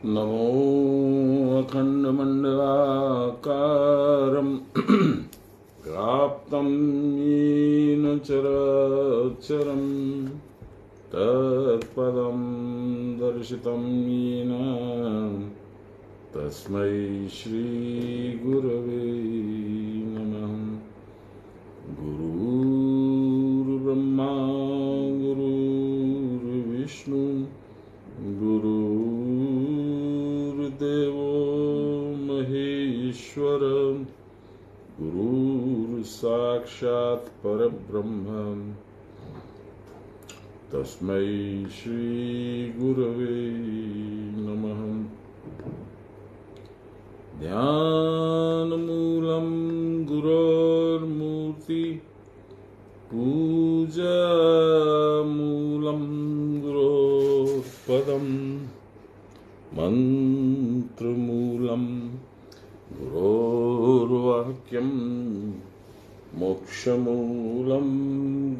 नमो अखण्डमण्डलाकारं व्याप्तं येन चराचरं तत्पदं दर्शितं येन तस्मै श्रीगुरवे नमः। गुरुर्ब्रह्मा गुरुर्विष्णु गुरुर्देवो महेश्वर गुरुर्साक्षात् परब्रह्म तस्मै श्रीगुरवे नमः। ध्यानमूलं गुरोर्मूर्ति पूजामूलं गुरोपदम् मन्त्रमूलं गुरोर्वाक्यं मोक्षमूलं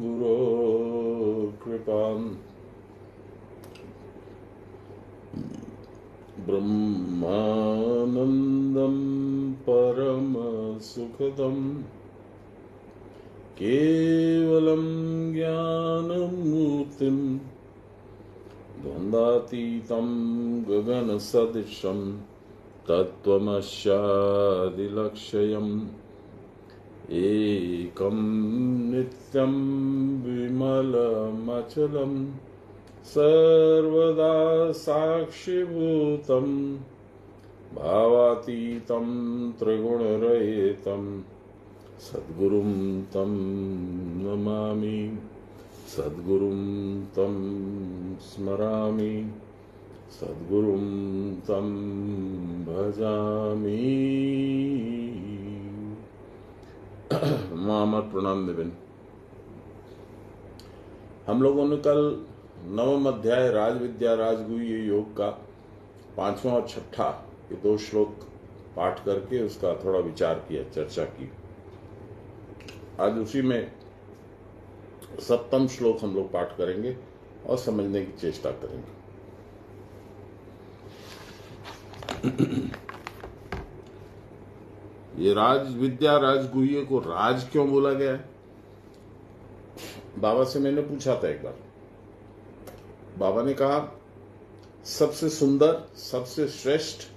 गुरोर्कृपाम् ब्रह्मानन्दं परमसुखदं केवलं ज्ञानमूर्तिं द्वन्द्वातीतं गगनसदृशं तत्त्वमस्यादिलक्ष्यम् एकं नित्यं विमलमचलं सर्वदा साक्षिभूतं भावातीतं त्रिगुणरहितं सद्गुरुं तं नमामि सद्गुरुं तं स्मरामि सद्गुरुं तं भजामि। मामर प्रणाम निविन। हम लोगों ने कल नवम अध्याय राजविद्या राजगुह्य योग का 5वां और 6ठा ये 2 श्लोक पाठ करके उसका थोड़ा विचार किया, चर्चा की। आज उसी में 7वां श्लोक हम लोग पाठ करेंगे और समझने की चेष्टा करेंगे। ये राजविद्या राजगुह्य को राज क्यों बोला गया है? बाबा से मैंने पूछा था एक बार। बाबा ने कहा सबसे सुंदर, सबसे श्रेष्ठ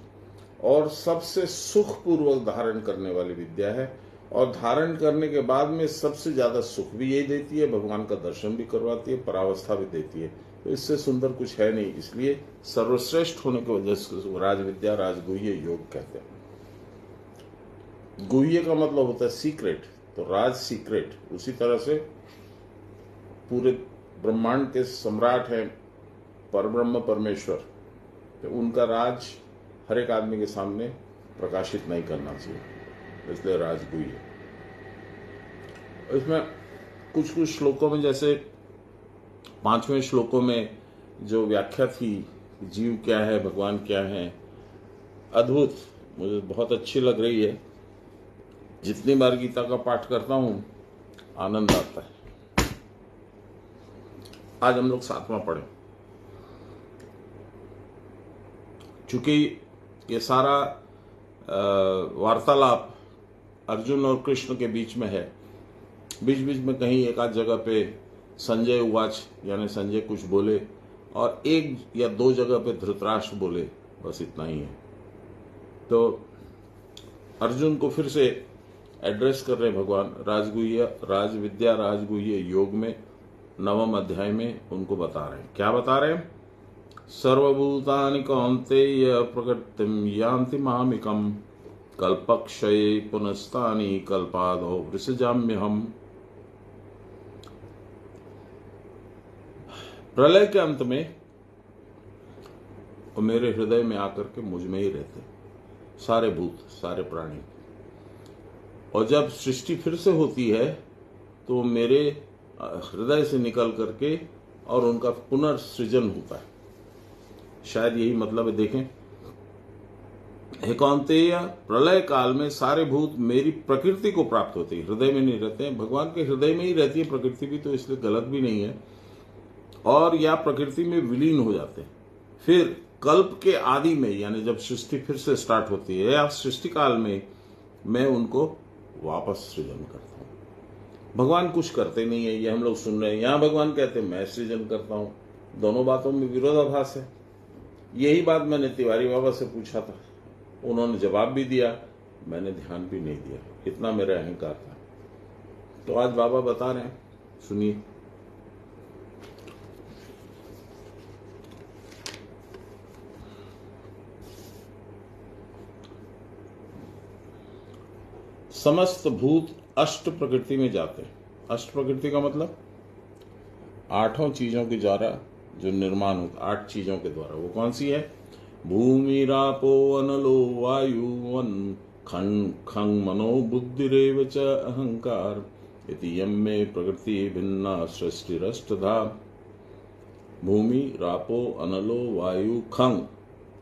और सबसे सुखपूर्वक धारण करने वाली विद्या है, और धारण करने के बाद में सबसे ज्यादा सुख भी यही देती है, भगवान का दर्शन भी करवाती है, परावस्था भी देती है। तो इससे सुंदर कुछ है नहीं, इसलिए सर्वश्रेष्ठ होने की वजह से राजविद्या राजगुह्य योग कहते हैं। गुह्य का मतलब होता है सीक्रेट, तो राज सीक्रेट। उसी तरह से पूरे ब्रह्मांड के सम्राट हैं परब्रह्म परमेश्वर, तो उनका राज हर एक आदमी के सामने प्रकाशित नहीं करना चाहिए, इसलिए राजगुह्य। इसमें कुछ कुछ श्लोकों में, जैसे 5वें श्लोकों में जो व्याख्या थी, जीव क्या है, भगवान क्या है, अद्भुत, मुझे बहुत अच्छी लग रही है। जितनी बार गीता का पाठ करता हूं आनंद आता है। आज हम लोग 7वां पढ़े। चूंकि ये सारा वार्तालाप अर्जुन और कृष्ण के बीच में है, बीच बीच में कहीं एक आध जगह पे संजय उवाच यानी संजय कुछ बोले, और 1 या 2 जगह पे धृतराष्ट्र बोले, बस इतना ही है। तो अर्जुन को फिर से एड्रेस कर रहे भगवान राजविद्या राजगुह्य योग में 9वें अध्याय में उनको बता रहे हैं। क्या बता रहे हैं? सर्वभूतानि कौन्तेय प्रकृतिं यान्ति मामिकम् कल्पक्षये पुनस्तानि कल्पादौ विसृजाम्यहम्। प्रलय के अंत में वो मेरे हृदय में आकर के मुझ में ही रहते, सारे भूत, सारे प्राणी। और जब सृष्टि फिर से होती है तो मेरे हृदय से निकल करके और उनका पुनर्सृजन होता है। शायद यही मतलब है। देखें, हे कौन्तेय, प्रलय काल में सारे भूत मेरी प्रकृति को प्राप्त होते हैं, हृदय में नहीं रहते हैं। भगवान के हृदय में ही रहती है प्रकृति भी, तो इसलिए गलत भी नहीं है। और या प्रकृति में विलीन हो जाते हैं, फिर कल्प के आदि में, यानी जब सृष्टि फिर से स्टार्ट होती है या सृष्टि काल में, मैं उनको वापस सृजन करता हूं। भगवान कुछ करते नहीं है, ये हम लोग सुन रहे हैं। यहां भगवान कहते हैं मैं सृजन करता हूं। दोनों बातों में विरोधाभास है। यही बात मैंने तिवारी बाबा से पूछा था, उन्होंने जवाब भी दिया, मैंने ध्यान भी नहीं दिया, इतना मेरा अहंकार था। तो आज बाबा बता रहे हैं, सुनिए। समस्त भूत अष्ट प्रकृति में जाते हैं। अष्ट प्रकृति का मतलब 8 चीजों के द्वारा जो निर्माण होता, 8 चीजों के द्वारा। वो कौन सी है? भूमि रापो अनलो वायु वन खं खं मनो बुद्धिरेव च अहंकार इति यम में प्रकृति भिन्ना सृष्टिरष्टधा। भूमि रापो अनलो वायु खंग,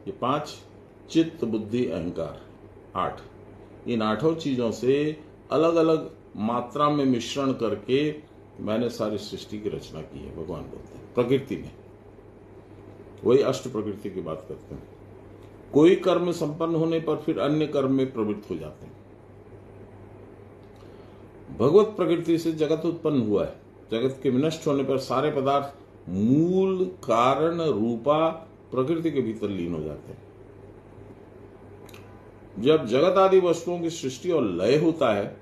ये 5, चित्त बुद्धि अहंकार 8। इन 8 चीजों से अलग अलग मात्रा में मिश्रण करके मैंने सारी सृष्टि की रचना की है, भगवान बोलते हैं। प्रकृति में वही अष्ट प्रकृति की बात करते हैं। कोई कर्म संपन्न होने पर फिर अन्य कर्म में प्रवृत्त हो जाते हैं। भगवत प्रकृति से जगत उत्पन्न हुआ है। जगत के विनष्ट होने पर सारे पदार्थ मूल कारण रूपा प्रकृति के भीतर लीन हो जाते हैं। जब जगत आदि वस्तुओं की सृष्टि और लय होता है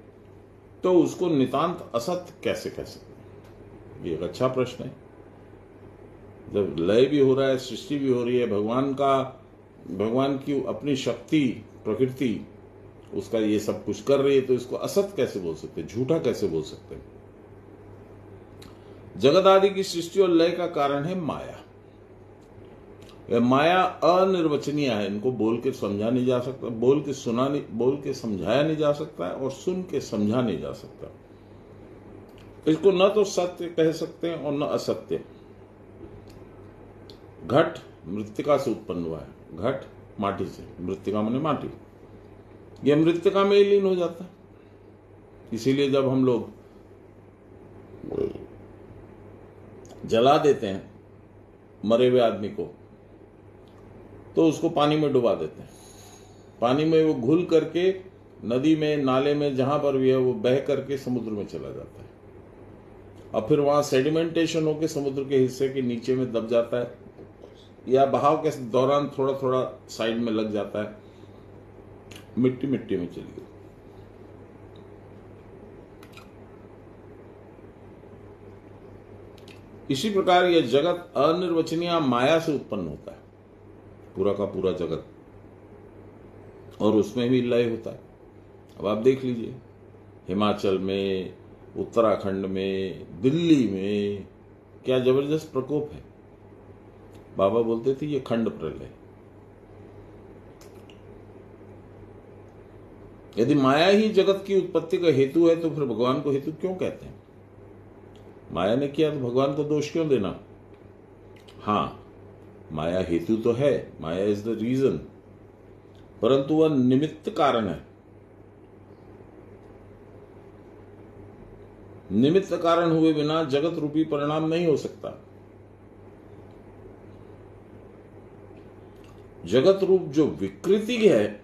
तो उसको नितांत असत्य कैसे कह सकते हैं? ये एक अच्छा प्रश्न है। जब लय भी हो रहा है, सृष्टि भी हो रही है, भगवान की अपनी शक्ति प्रकृति उसका ये सब कुछ कर रही है, तो इसको असत्य कैसे बोल सकते हैं, झूठा कैसे बोल सकते हैं? जगत आदि की सृष्टि और लय का कारण है माया। यह माया अनिर्वचनीय है, इनको बोल के समझा नहीं जा सकता, बोल के समझाया नहीं जा सकता है, और सुन के समझा नहीं जा सकता। इसको न तो सत्य कह सकते हैं और न असत्य। घट मृत्तिका से उत्पन्न हुआ है, घट माटी से, मृत्तिका माने माटी, यह मृत्तिका में ही लीन हो जाता है। इसीलिए जब हम लोग जला देते हैं मरे हुए आदमी को, तो उसको पानी में डुबा देते हैं। पानी में वो घुल करके नदी में, नाले में, जहां पर भी है, वो बह करके समुद्र में चला जाता है, और फिर वहां सेडिमेंटेशन होकर समुद्र के हिस्से के नीचे में दब जाता है, या बहाव के दौरान थोड़ा थोड़ा साइड में लग जाता है, मिट्टी में चली गई। इसी प्रकार यह जगत अनिर्वचनीय माया से उत्पन्न होता है, पूरा का पूरा जगत, और उसमें भी लय होता है। अब आप देख लीजिए, हिमाचल में, उत्तराखंड में, दिल्ली में क्या जबरदस्त प्रकोप है। बाबा बोलते थे ये खंड प्रलय। यदि माया ही जगत की उत्पत्ति का हेतु है, तो फिर भगवान को हेतु क्यों कहते हैं? माया ने किया तो भगवान को दोष क्यों देना? हाँ, माया हेतु तो है, माया इज द रीजन, परंतु वह निमित्त कारण है। निमित्त कारण हुए बिना जगत रूपी परिणाम नहीं हो सकता। जगत रूप जो विकृति है,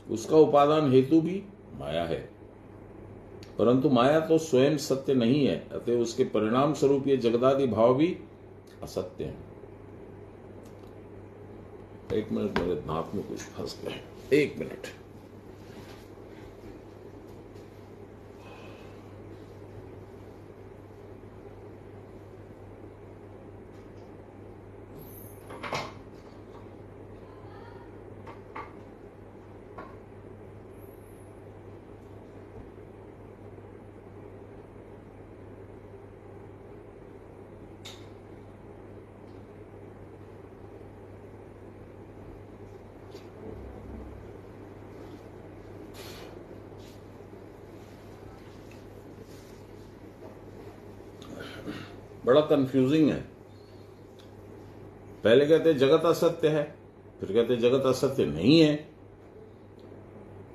उसका उपादान हेतु भी माया है, परंतु माया तो स्वयं सत्य नहीं है, अतः उसके परिणाम स्वरूप ये जगदादि भाव भी असत्य है। एक मिनट, मेरे दांत में कुछ फंस गया, एक मिनट। बड़ा कंफ्यूजिंग है। पहले कहते जगत असत्य है, फिर कहते जगत असत्य नहीं है,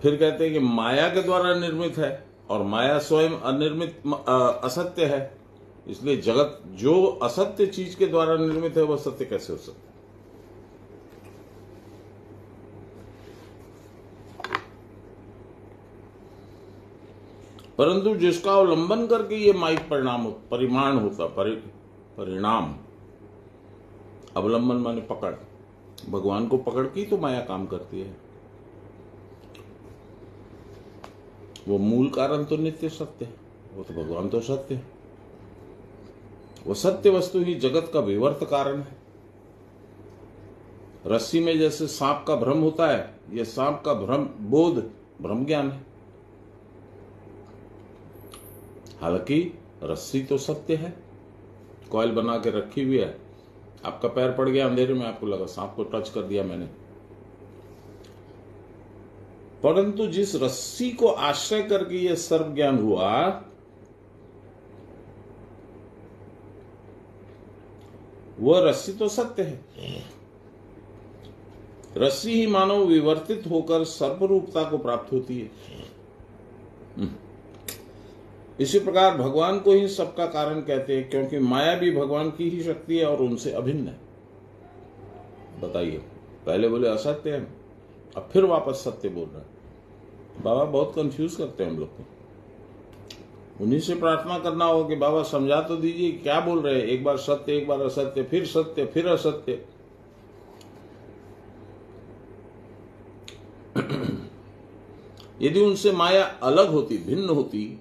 फिर कहते हैं कि माया के द्वारा निर्मित है, और माया स्वयं अनिर्मित असत्य है। इसलिए जगत जो असत्य चीज के द्वारा निर्मित है, वह सत्य कैसे हो सकता है? परंतु जिसका अवलंबन करके ये माइक परिमाण होता, परिणाम, अवलंबन माने पकड़, भगवान को पकड़ के तो माया काम करती है। वो मूल कारण तो नित्य सत्य है, वो तो भगवान तो सत्य है। वो सत्य वस्तु ही जगत का विवर्त कारण है। रस्सी में जैसे सांप का भ्रम होता है, यह सांप का भ्रम बोध ब्रह्म ज्ञान है। हालांकि रस्सी तो सत्य है, कॉइल बना के रखी हुई है, आपका पैर पड़ गया अंधेरे में, आपको लगा सांप को टच कर दिया मैंने। परंतु जिस रस्सी को आश्रय करके यह सर्व ज्ञान हुआ, वह रस्सी तो सत्य है। रस्सी ही मानव विवर्तित होकर सर्वरूपता को प्राप्त होती है। इसी प्रकार भगवान को ही सबका कारण कहते हैं, क्योंकि माया भी भगवान की ही शक्ति है और उनसे अभिन्न है। बताइए, पहले बोले असत्य है, अब फिर वापस सत्य बोल रहे हैं। बाबा बहुत कंफ्यूज करते हैं हम लोग को। उन्हीं से प्रार्थना करना होगा कि बाबा समझा तो दीजिए क्या बोल रहे हैं, एक बार सत्य एक बार असत्य, फिर सत्य फिर असत्य। यदि उनसे माया अलग होती, भिन्न होती,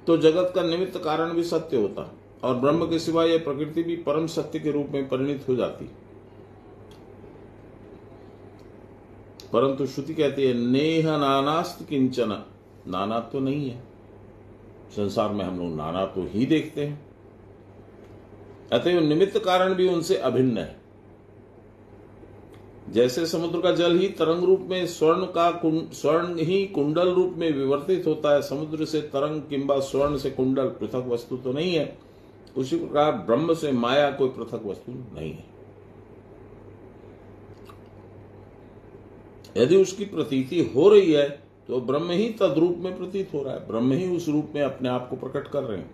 तो जगत का निमित्त कारण भी सत्य होता और ब्रह्म के सिवा यह प्रकृति भी परम सत्य के रूप में परिणित हो जाती। परंतु श्रुति कहती है नेह नानास्त किंचन, नाना तो नहीं है। संसार में हम लोग नाना तो ही देखते हैं, अतएव निमित्त कारण भी उनसे अभिन्न है। जैसे समुद्र का जल ही तरंग रूप में स्वर्ण ही कुंडल रूप में विवर्तित होता है, समुद्र से तरंग किंबा स्वर्ण से कुंडल पृथक वस्तु तो नहीं है, उसी प्रकार ब्रह्म से माया कोई पृथक वस्तु नहीं है। यदि उसकी प्रतीति हो रही है तो ब्रह्म ही तद्रूप में प्रतीत हो रहा है, ब्रह्म ही उस रूप में अपने आप को प्रकट कर रहे हैं,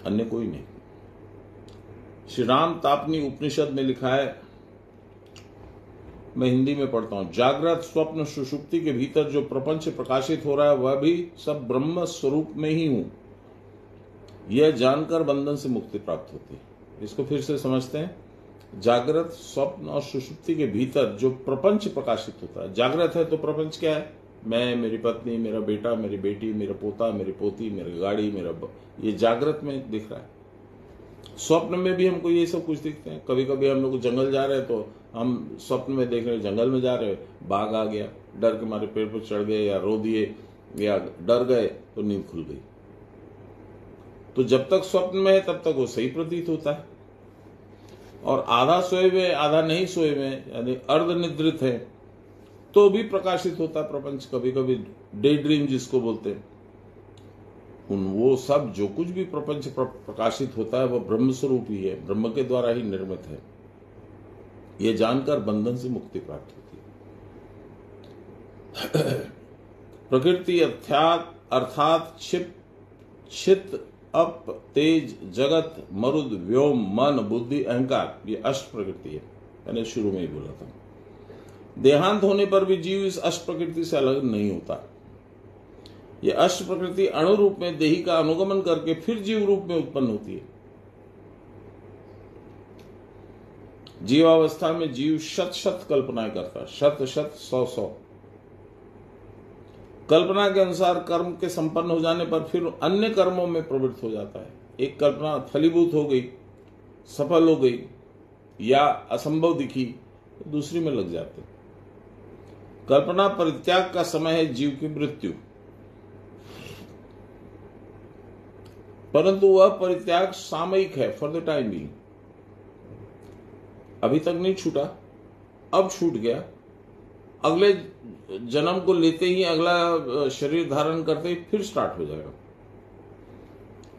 अन्य कोई नहीं। श्री राम तापनी उपनिषद में लिखा है, मैं हिंदी में पढ़ता हूं, जागृत स्वप्न सुषुप्ति के भीतर जो प्रपंच प्रकाशित हो रहा है वह भी सब ब्रह्म स्वरूप में ही हूं, यह जानकर बंधन से मुक्ति प्राप्त होती है। इसको फिर से समझते हैं। जागृत स्वप्न और सुषुप्ति के भीतर जो प्रपंच प्रकाशित होता है, जागृत है तो प्रपंच क्या है, मैं, मेरी पत्नी, मेरा बेटा, मेरी बेटी, मेरा पोता, मेरी पोती, मेरी गाड़ी, ये जागृत में दिख रहा है। स्वप्न में भी हमको ये सब कुछ दिखते हैं। कभी कभी हम लोग जंगल जा रहे हैं तो हम स्वप्न में देख रहे हैं जंगल में जा रहे हैं, बाघ आ गया, डर के मारे पेड़ पर चढ़ गए या रो दिए या डर गए तो नींद खुल गई। तो जब तक स्वप्न में है तब तक वो सही प्रतीत होता है, और आधा सोए हुए आधा नहीं सोए हुए यानी अर्धनिद्रित है तो भी प्रकाशित होता है प्रपंच। कभी कभी डे ड्रीम जिसको बोलते हैं, वो सब जो कुछ भी प्रपंच प्रकाशित होता है वह ब्रह्म स्वरूप ही है, ब्रह्म के द्वारा ही निर्मित है। यह जानकर बंधन से मुक्ति प्राप्त होती है। प्रकृति अर्थात चित्त, अप, तेज, जगत, मरुद, व्योम, मन, बुद्धि, अहंकार, ये अष्ट प्रकृति है। मैंने शुरू में ही बोला था। देहांत होने पर भी जीव इस अष्ट प्रकृति से अलग नहीं होता। ये अष्ट प्रकृति अणु रूप में देही का अनुगमन करके फिर जीव रूप में उत्पन्न होती है। जीवावस्था में जीव शत शत कल्पनाएं करता है, शत शत 100 कल्पना के अनुसार कर्म के संपन्न हो जाने पर फिर अन्य कर्मों में प्रवृत्त हो जाता है। एक कल्पना फलीभूत हो गई, सफल हो गई या असंभव दिखी तो दूसरी में लग जाते। कल्पना परित्याग का समय है जीव की मृत्यु, परंतु वह परित्याग सामयिक है, फॉर द टाइम बीइंग। अभी तक नहीं छूटा, अब छूट गया, अगले जन्म को लेते ही, अगला शरीर धारण करते ही फिर स्टार्ट हो जाएगा।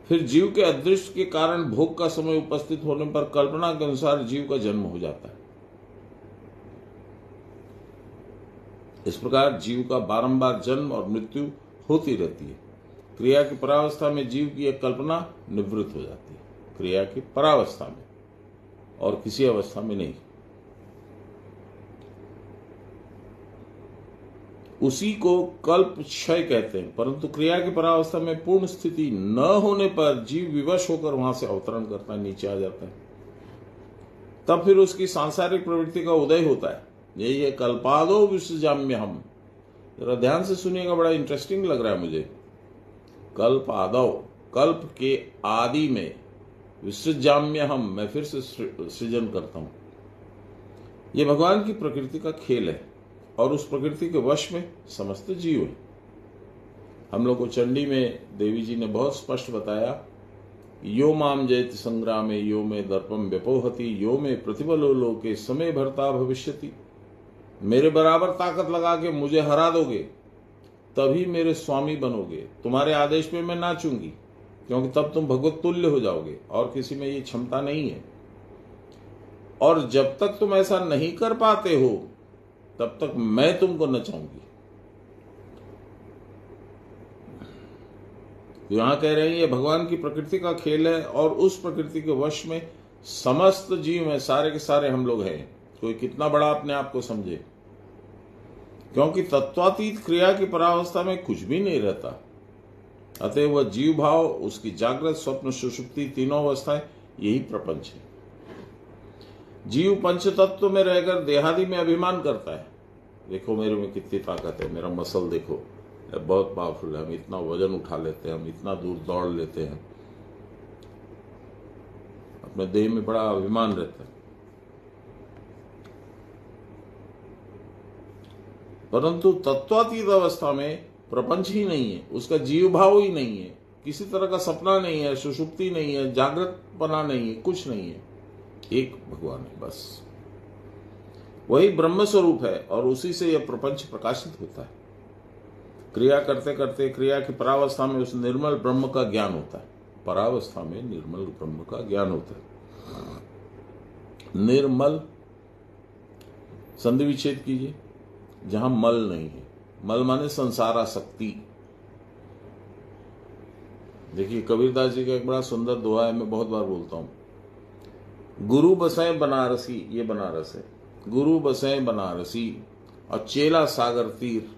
फिर जीव के अदृष्ट के कारण भोग का समय उपस्थित होने पर कल्पना के अनुसार जीव का जन्म हो जाता है। इस प्रकार जीव का बारंबार जन्म और मृत्यु होती रहती है। क्रिया की परावस्था में जीव की एक कल्पना निवृत्त हो जाती है, क्रिया की परावस्था में, और किसी अवस्था में नहीं। उसी को कल्प क्षय कहते हैं। परंतु क्रिया की परावस्था में पूर्ण स्थिति न होने पर जीव विवश होकर वहां से अवतरण करता है, नीचे आ जाता है। तब फिर उसकी सांसारिक प्रवृत्ति का उदय होता है। यही है कल्पादो विसृजाम्य हम। जरा ध्यान से सुनिएगा, बड़ा इंटरेस्टिंग लग रहा है मुझे। कल्प आदव, कल्प के आदि में, विसृजाम्य हम, मैं फिर से सृजन करता हूं। ये भगवान की प्रकृति का खेल है और उस प्रकृति के वश में समस्त जीव है। हम लोग को चंडी में देवी जी ने बहुत स्पष्ट बताया, यो माम जयति संग्रामे यो में दर्पम व्यपोहति यो में प्रतिबलो लोके समय भरता भविष्यति। मेरे बराबर ताकत लगा के मुझे हरा दोगे तभी मेरे स्वामी बनोगे। तुम्हारे आदेश पे मैं नाचूंगी क्योंकि तब तुम भगवत तुल्य हो जाओगे और किसी में ये क्षमता नहीं है। और जब तक तुम ऐसा नहीं कर पाते हो तब तक मैं तुमको नचाऊंगी। यहां कह रहे हैं ये भगवान की प्रकृति का खेल है और उस प्रकृति के वश में समस्त जीव है, सारे के सारे हम लोग हैं। कोई कितना बड़ा अपने आप को समझे, क्योंकि तत्वातीत क्रिया की परावस्था में कुछ भी नहीं रहता। अतः वह जीव भाव, उसकी जागृत, स्वप्न, सुषुप्ति तीनों अवस्थाएं यही प्रपंच है। जीव पंच तत्व में रहकर देहादि में अभिमान करता है। देखो मेरे में कितनी ताकत है, मेरा मसल देखो बहुत पावरफुल है, हम इतना वजन उठा लेते हैं, हम इतना दूर दौड़ लेते हैं। अपने देह में बड़ा अभिमान रहता है। परंतु तत्वातीत अवस्था में प्रपंच ही नहीं है, उसका जीव भाव ही नहीं है, किसी तरह का सपना नहीं है, सुषुप्ति नहीं है, जागृतपना नहीं है, कुछ नहीं है, एक भगवान है बस। वही ब्रह्म स्वरूप है और उसी से यह प्रपंच प्रकाशित होता है। क्रिया करते करते क्रिया की परावस्था में उस निर्मल ब्रह्म का ज्ञान होता है। परावस्था में निर्मल ब्रह्म का ज्ञान होता है। निर्मल संधि विच्छेद कीजिए, जहां मल नहीं है। मल माने संसारासक्ति। देखिए कबीरदास जी का एक बड़ा सुंदर दोहा है, मैं बहुत बार बोलता हूं। गुरु बसे बनारसी, ये बनारस है। गुरु बसे बनारसी और चेला सागर तीर,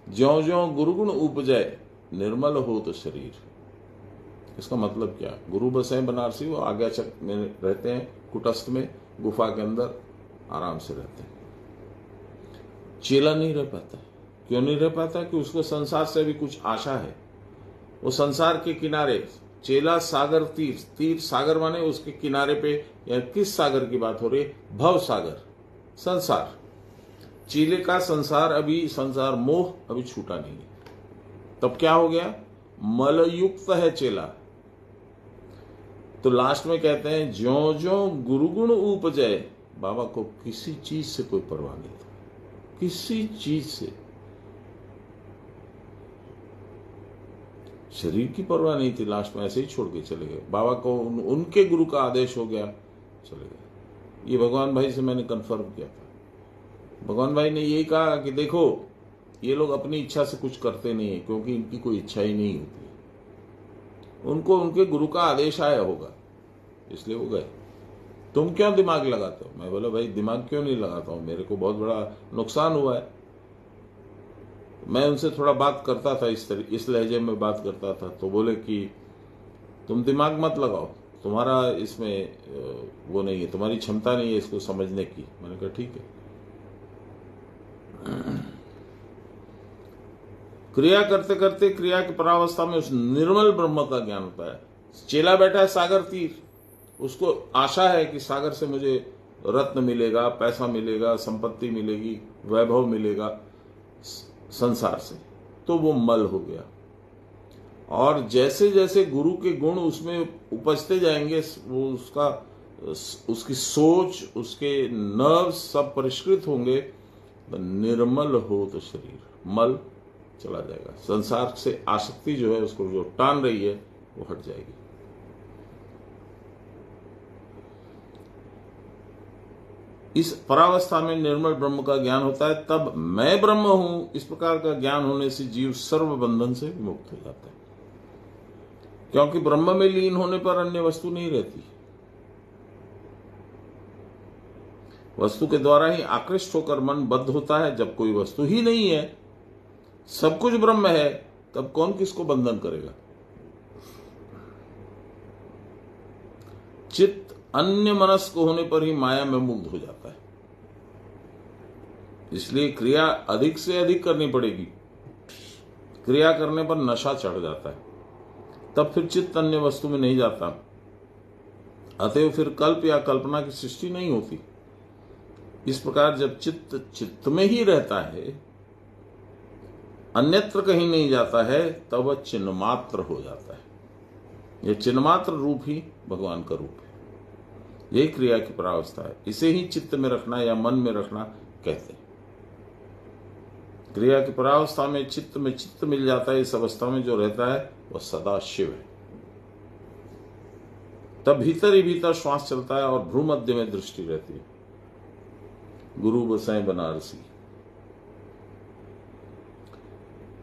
ज्यों ज्यों गुरुगुण उपजय निर्मल हो तो शरीर। इसका मतलब क्या? गुरु बसे बनारसी, वो आज्ञाचक में रहते हैं, कुटस्थ में गुफा के अंदर आराम से रहते हैं। चेला नहीं रह पाता। क्यों नहीं रह पाता? कि उसको संसार से भी कुछ आशा है। वो संसार के किनारे, चेला सागर तीर, तीर सागर माने उसके किनारे पे, या किस सागर की बात हो रही है? भव सागर, संसार। चेले का संसार अभी, संसार मोह अभी छूटा नहीं है। तब क्या हो गया? मलयुक्त है चेला। तो लास्ट में कहते हैं ज्यों ज्यों गुरुगुण उपजय। बाबा को किसी चीज से कोई परवाह नहीं था, किसी चीज से। शरीर की परवाह नहीं थी, लास्ट में ऐसे ही छोड़ के चले गए। बाबा को उनके गुरु का आदेश हो गया, चले गए। ये भगवान भाई से मैंने कंफर्म किया था। भगवान भाई ने यही कहा कि देखो ये लोग अपनी इच्छा से कुछ करते नहीं है, क्योंकि इनकी कोई इच्छा ही नहीं होती। उनको उनके गुरु का आदेश आया होगा, इसलिए वो गए। तुम क्यों दिमाग लगाते हो? मैं बोला भाई दिमाग क्यों नहीं लगाता हूं, मेरे को बहुत बड़ा नुकसान हुआ है। मैं उनसे थोड़ा बात करता था, इस लहजे में बात करता था। तो बोले कि तुम दिमाग मत लगाओ, तुम्हारा इसमें वो नहीं है, तुम्हारी क्षमता नहीं है इसको समझने की। मैंने कहा ठीक है। क्रिया करते करते क्रिया की परावस्था में उस निर्मल ब्रह्म का ज्ञान होता है। चेला बैठा है सागर तीर, उसको आशा है कि सागर से मुझे रत्न मिलेगा, पैसा मिलेगा, संपत्ति मिलेगी, वैभव मिलेगा संसार से। तो वो मल हो गया। और जैसे जैसे गुरु के गुण उसमें उपजते जाएंगे, वो उसकी सोच, उसके नर्व सब परिष्कृत होंगे। निर्मल हो तो शरीर, मल चला जाएगा। संसार से आसक्ति जो है, उसको जो टान रही है, वो हट जाएगी। इस परावस्था में निर्मल ब्रह्म का ज्ञान होता है। तब मैं ब्रह्म हूं, इस प्रकार का ज्ञान होने से जीव सर्व बंधन से मुक्त हो जाता है। क्योंकि ब्रह्म में लीन होने पर अन्य वस्तु नहीं रहती। वस्तु के द्वारा ही आकृष्ट होकर मन बद्ध होता है। जब कोई वस्तु ही नहीं है सब कुछ ब्रह्म है, तब कौन किसको बंधन करेगा? चित्त अन्य मनस्क होने पर ही माया में मुग्ध हो जाता है। इसलिए क्रिया अधिक से अधिक करनी पड़ेगी। क्रिया करने पर नशा चढ़ जाता है, तब फिर चित्त अन्य वस्तु में नहीं जाता। अतएव फिर कल्प या कल्पना की सृष्टि नहीं होती। इस प्रकार जब चित्त चित्त में ही रहता है, अन्यत्र कहीं नहीं जाता है, तब वह चिन्मात्र हो जाता है। यह चिन्मात्र रूप ही भगवान का रूप है। यही क्रिया की परावस्था है। इसे ही चित्त में रखना या मन में रखना कहते हैं। क्रिया की परावस्था में चित्त मिल जाता है। इस अवस्था में जो रहता है वह सदा शिव है। तब भीतर ही भीतर श्वास चलता है और भ्रूमध्य में दृष्टि रहती है। गुरु बसाए बनारसी।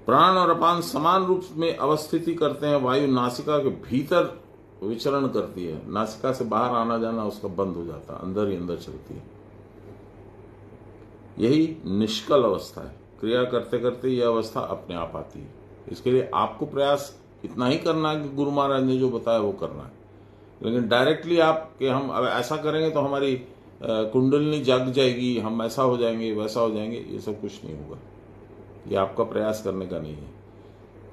प्राण और अपान समान रूप में अवस्थिति करते हैं। वायु नासिका के भीतर विचरण करती है, नासिका से बाहर आना जाना उसका बंद हो जाता है, अंदर ही अंदर चलती है। यही निष्कल अवस्था है। क्रिया करते करते यह अवस्था अपने आप आती है। इसके लिए आपको प्रयास इतना ही करना है कि गुरु महाराज ने जो बताया वो करना है। लेकिन डायरेक्टली आप कि हम अब ऐसा करेंगे तो हमारी कुंडलिनी जग जाएगी, हम ऐसा हो जाएंगे वैसा हो जाएंगे, ये सब कुछ नहीं होगा। ये आपका प्रयास करने का नहीं है।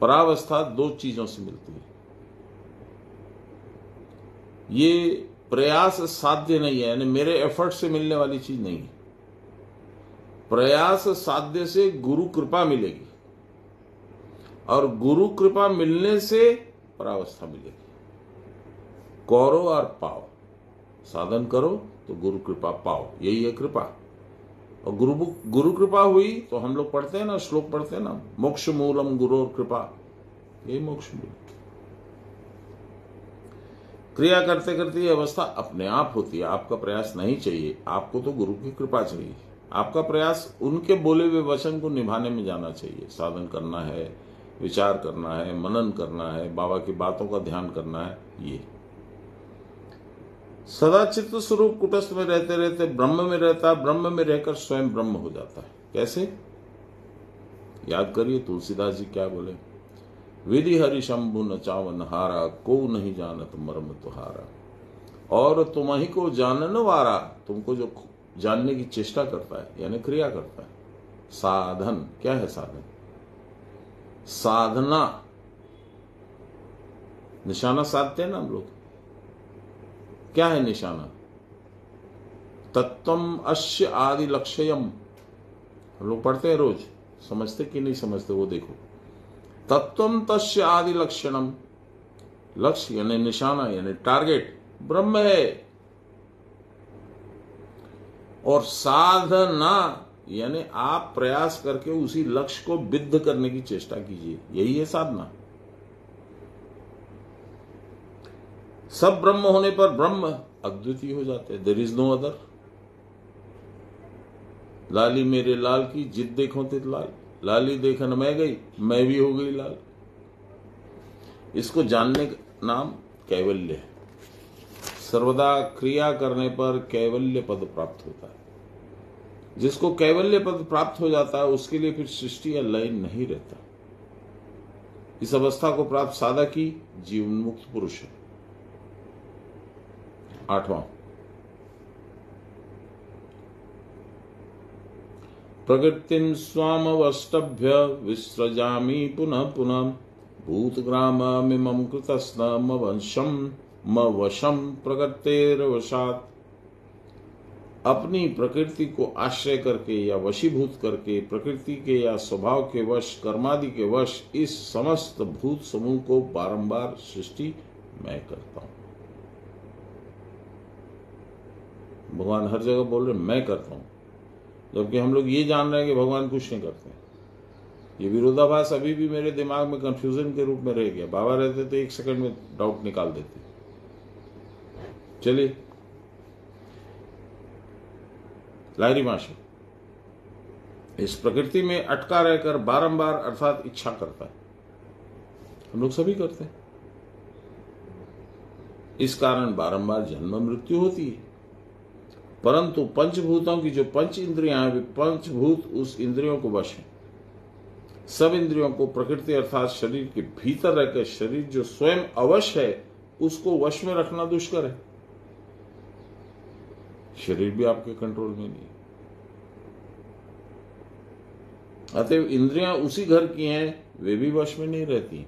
परावस्था दो चीजों से मिलती है। ये प्रयास साध्य नहीं है, यानी मेरे एफर्ट से मिलने वाली चीज नहीं है। प्रयास साध्य से गुरु कृपा मिलेगी और गुरु कृपा मिलने से परावस्था मिलेगी। करो और पाओ, साधन करो तो गुरु कृपा पाओ, यही है कृपा। और गुरु कृपा हुई तो हम लोग पढ़ते हैं ना, श्लोक पढ़ते हैं ना, मोक्ष मूलम गुरु कृपा, यही मोक्ष मूल। क्रिया करते करते ये अवस्था अपने आप होती है। आपका प्रयास नहीं चाहिए, आपको तो गुरु की कृपा चाहिए। आपका प्रयास उनके बोले हुए वचन को निभाने में जाना चाहिए। साधन करना है, विचार करना है, मनन करना है, बाबा की बातों का ध्यान करना है। ये सदा चित्त स्वरूप कुटस्थ में रहते रहते ब्रह्म में रहता है, ब्रह्म में रहकर स्वयं ब्रह्म हो जाता है। कैसे? याद करिए तुलसीदास जी क्या बोले, विधि हरि शंभु न चावन हारा, को नहीं जानत मर्म तुहारा। और तुम ही को जानन वारा, तुमको जो जानने की चेष्टा करता है यानी क्रिया करता है। साधन क्या है? साधन साधना, निशाना साधते हैं ना हम लोग। क्या है निशाना? तत्वम अश्य आदि लक्ष्यम, हम लोग पढ़ते हैं रोज, समझते कि नहीं समझते वो देखो। तत्वम तस्य आदि लक्षणम, लक्ष्य यानी निशाना यानी टारगेट ब्रह्म है। और साधना यानी आप प्रयास करके उसी लक्ष्य को विद्ध करने की चेष्टा कीजिए, यही है साधना। सब ब्रह्म होने पर ब्रह्म अद्वितीय हो जाते हैं। There is no other. लाली मेरे लाल की जिद देखो तित लाल, लाली देखन मैं गई, मैं भी हो गई लाल। इसको जानने का नाम कैवल्य है। सर्वदा क्रिया करने पर कैवल्य पद प्राप्त होता है। जिसको कैवल्य पद प्राप्त हो जाता है उसके लिए फिर सृष्टि या लय नहीं रहता। इस अवस्था को प्राप्त साधक ही जीवन मुक्त पुरुष है। 8वां, प्रकृतिं स्वामवष्टभ्य विसृजामि पुनः पुनः, भूतग्राममिमं कृतस्नमवशं मवशं प्रकृतेर्वशात्। अपनी प्रकृति को आश्रय करके या वशीभूत करके, प्रकृति के या स्वभाव के वश, कर्मादि के वश, इस समस्त भूत समूह को बारंबार सृष्टि मैं करता हूं। भगवान हर जगह बोल रहे मैं करता हूं, जबकि हम लोग ये जान रहे हैं कि भगवान कुछ नहीं करते। ये विरोधाभास अभी भी मेरे दिमाग में कंफ्यूजन के रूप में रह गया। बाबा रहते तो 1 सेकंड में डाउट निकाल देते। चलिए, लाहिरी माशा इस प्रकृति में अटका रहकर बारंबार अर्थात इच्छा करता है। हम लोग सभी करते हैं। इस कारण बारंबार जन्म मृत्यु होती है। परंतु पंचभूतों की जो पंच इंद्रियां हैं, वे पंचभूत उस इंद्रियों को वश हैं। सब इंद्रियों को प्रकृति अर्थात शरीर के भीतर रहकर शरीर जो स्वयं अवश्य है उसको वश में रखना दुष्कर है। शरीर भी आपके कंट्रोल में नहीं। अतएव इंद्रियां उसी घर की हैं, वे भी वश में नहीं रहती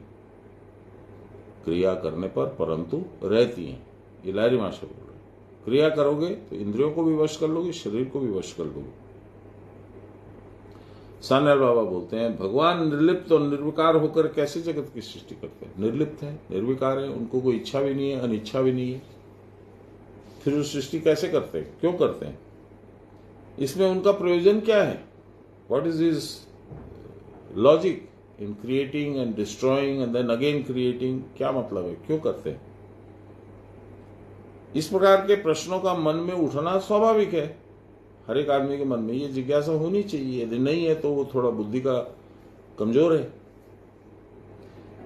क्रिया करने पर, परंतु रहती हैं। ये लाहिरी माशा बोल रहे हैं। क्रिया करोगे तो इंद्रियों को भी वश कर लोगे, शरीर को भी वश कर लोगे। सान्याल बाबा बोलते हैं भगवान निर्लिप्त और निर्विकार होकर कैसे जगत की सृष्टि करते हैं। निर्लिप्त है, निर्विकार है, उनको कोई इच्छा भी नहीं है, अनिच्छा भी नहीं है, फिर वो सृष्टि कैसे करते हैं, क्यों करते हैं, इसमें उनका प्रयोजन क्या है? What is his logic in creating and destroying and then again creating? क्या मतलब है, क्यों करते हैं? इस प्रकार के प्रश्नों का मन में उठना स्वाभाविक है। हर एक आदमी के मन में ये जिज्ञासा होनी चाहिए, यदि नहीं है तो वो थोड़ा बुद्धि का कमजोर है।